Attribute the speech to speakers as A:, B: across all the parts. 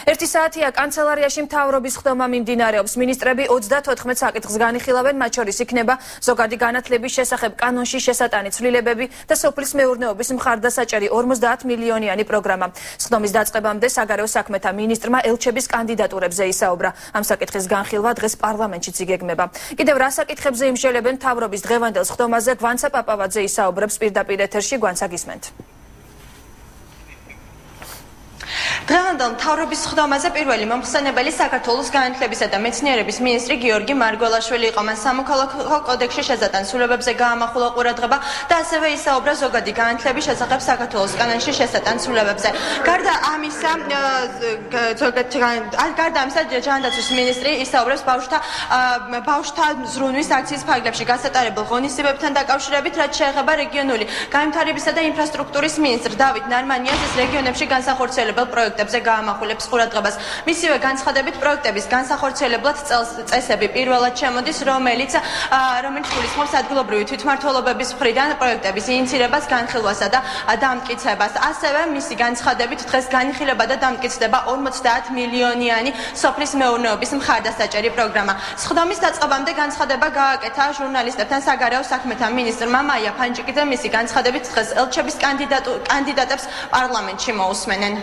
A: 1 საათია კანცელარიაში მთავრობის ხდომა მიმდინარეობს. მინისტრები 34 საკითხს განიხილავენ, მათ შორის იქნება ზოგადი განათლების შესახებ კანონში შესატანი ცვლილებები და სოფლის მეურნეობის მხარდასაჭერი 50 მილიონიანი პროგრამა. ხდომის დაწყებამდე საგარეო საქმეთა მინისტრმა ელჩების კანდიდატურებზე ისაუბრა. ამ საკითხის განხილვა დღეს პარლამენტშიც იგეგმება. კიდევ რა საკითხებზე იმსჯელებენ მთავრობის დღევანდელ ხდომაზე, გვანცა პაპავაძე ისაუბრებს პირდაპირ ეთერში. გვანცა გისმენთ.
B: დღევანდელ მთავრობის ხდომაზე პირველი მომხსენებელი საქართველოს განათლებისა და მეცნიერების მინისტრი გიორგი მარგველაშვილი იყო. მან სამოქალაქო კოდექსში შესატან ცვლილებებზე გაამახვილა ყურადღება და ასევე ისაუბრა ზოგადი განათლების შესახებ საქართველოს კანონში შესატან ცვლილებებზე. გარდა ამისა, ჯანდაცვის მინისტრი ისაუბრებს ბავშვთა ზრუნვის აქციის ფარგლებში გასატარებელ ღონისძიებებთან დაკავშირებით, რაც შეეხება რეგიონული განვითარებისა და ინფრასტრუქტურის მინისტრ დავით ნარმანიას ის რეგიონებში განსახორციელებელ პროექტებზე გაამახვილებს ყურადღებას. მისივე განცხადებით პროექტების განსახორციელებლად წესები პირველად შემოდის, რომელიც გულისხმობს ადგილობრივი თვითმმართველობების მხრიდან პროექტების ინიციირებას, განხილვასა და დამტკიცებას. ასევე მისი განცხადებით დღეს განიხილება და დამტკიცდება 50 მილიონიანი სოფლის მეურნეობის მხარდასაჭერი პროგრამა. ხდომის დაწყებამდე განცხადება გააკეთა ჟურნალისტებთან საგარეო საქმეთა მინისტრმა მაია ფანჯიკიძე. მისი განცხადებით დღეს ელჩების კანდიდატებს პარლამენტში მოусმენენ.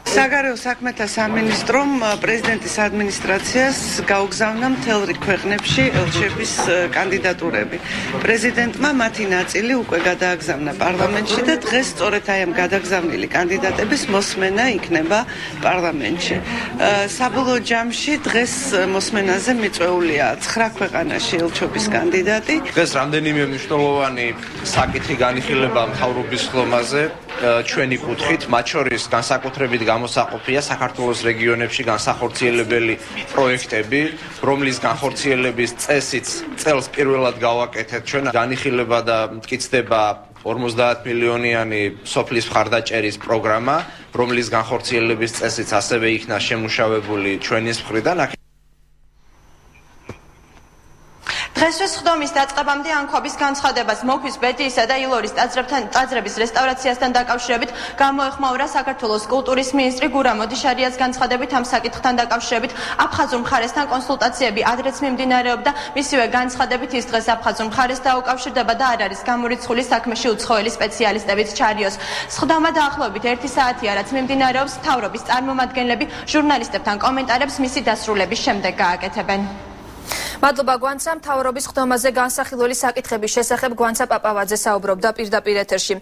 C: საგარეო საქმეთა სამინისტრომ პრეზიდენტის ადმინისტრაციას გაუგზავნა მთელ რიგ ქვეყნებში ელჩების კანდიდატურები. პრეზიდენტმა მათი ნაწილი უკვე გადააგზავნა პარლამენტში და დღეს სწორედ აი ამ გადაგზავნილი კანდიდატების მოსმენა იქნება პარლამენტში. საბოლოო ჯამში დღეს მოსმენაზე მიწვეულია 9 ქვეყანაში ელჩობის კანდიდატი.
D: დღეს რამდენიმე მნიშვნელოვანი საკითხი განიხილება მთავრობის ხდომაზე ჩვენი კუთხით, მათ შორის განსაკუთრებით გამოსაყოფია საქართველოს რეგიონებში განსახორციელებელი პროექტები, რომლის განხორციელების წესიც წელს პირველად გავაკეთეთ ჩვენ. განიხილება და მტკიცდება 50 მილიონიანი სოფლის მხარდაჭერის პროგრამა, რომლის განხორციელების წესიც ასევე იქნა შემუშავებული ჩვენის მხრიდან.
B: დღესვე ხდომის დაწყებამდე ანქვაბის განცხადებას მოქვის ბედიისა და ილორის ტაძრების რესტავრაციასთან დაკავშირებით გამოეხმაურა საქართველოს კულტურის მინისტრი გურამ ოდიშარიას განცხადებით ამ საკითხთან დაკავშირებით აფხაზურ მხარესთან კონსულტაციები ადრეც მიმდინარეობდა. მისივე განცხადებით ის დღეს აფხაზურ მხარეს დაუკავშირდება და არ არის გამორიცხული საქმეში უცხოელი სპეციალისტებით ჩარიოს. ხდომა დაახლოებით 1 საათია, რაც მიმდინარეობს. მთავრობის წარმომადგენლები ჟურნალისტებთან კომენტარებს მისი დასრულების შემდეგ გააკეთებენ.
A: მადლობა გვანცა. მთავრობის ხდომაზე განსახილველი საკითხების შესახებ გვანცა პაპავაძე საუბრობდა პირდაპირ ეთერში.